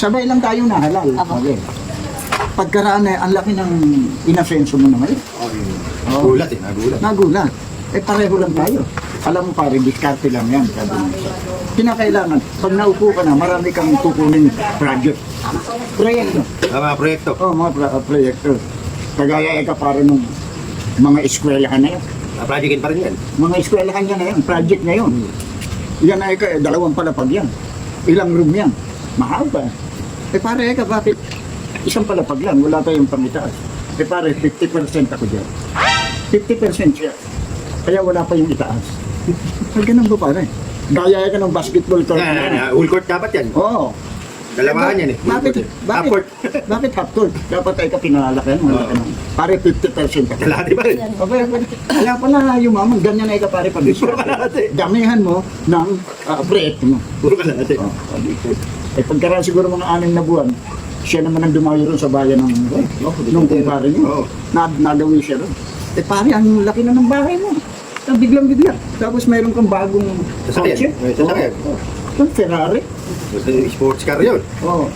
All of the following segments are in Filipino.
Sabay lang tayo na halal. Apo. Okay. Pagkaraan eh, ang laki ng inasenso mo na ngayon. Oo. Nagulat eh, nagulat. Nagulat. Eh pareho lang tayo. Alam mo pare, diskarte lang yan. Sabi mo. Kinakailangan, pag naupo ka na, marami kang kukunin project. Proyekto. Mga proyekto. Oo, mga proyekto. Kagaya ka para nung mga eskwelahan na yan. Projectin pa rin yan. Mga eskwelahan yan na yan, project na yun. Yan ay dalawang palapag yan. Ilang room yan. Mahaba. Eh pare ka, bakit isang palapag lang, wala tayong pangitaas. Eh pare, 50% ako dyan. 50% siya. Kaya wala pa yung itaas. Ay, ganun ba pare? Gaya ka ng basketball court na yan. Full court dapat yan. Oo. Dalawahan yan eh. Half court. Bakit half court? Dapat ay ka pinalaki yan. Pare 50% ka. Kalahati pa rin. Okay, kaya pala yumaman, ganyan ay ka pare pag damihan mo ng proyekto mo. Puro kalahati. Eh pagkaraan siguro mga 6 na buwan, siya naman ang dumayo ron sa bayan ng nung kumpare niyo. Nagawi siya ron. Eh pare, ang laki na ng bahay mo. Biglang-bigla. Tapos mayroon kang bagong Sasakyan. May sasakyan. Yung Ferrari. Sports car yun. Oo.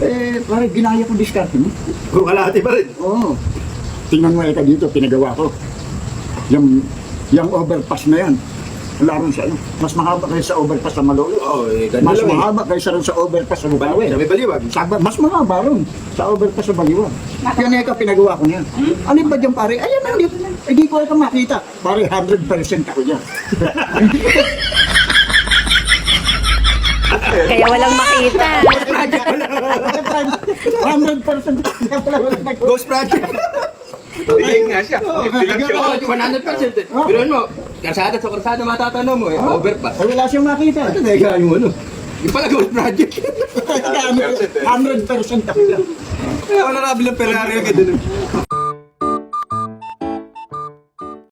Eh, pare, ginaya ko diskarte mo. Puro kalahati pa rin. Oo. Tingnan mo eka dito, pinagawa ko. Yung overpass na yan. Wala rin sa ano. Mas mahaba kaysa sa overpass sa Malolo. Oo, eh, ganun Mas lang eh. mahaba kaysa rin sa overpass sa Bukawi. Sa may baliwag. Mas mahaba rin sa overpass sa Baliwan. Yan eka, pinagawa ko niyan. Alin ba dyan pare? Ayan na, hindi ko eka makita. Pare, 100% ako dyan. Kaya walang makita. 100% kaya pala wala nag- Ghost project. Tingin nga siya. Oo, 100% eh. Pero mo, karsada sa karsada matatanong mo eh. Overpass. Ay, wala siyang makita. Ito na ikaw mo ano. Yung pala ghost project. 100% ako dyan. Kaya honorable ang Ferrari agad dun.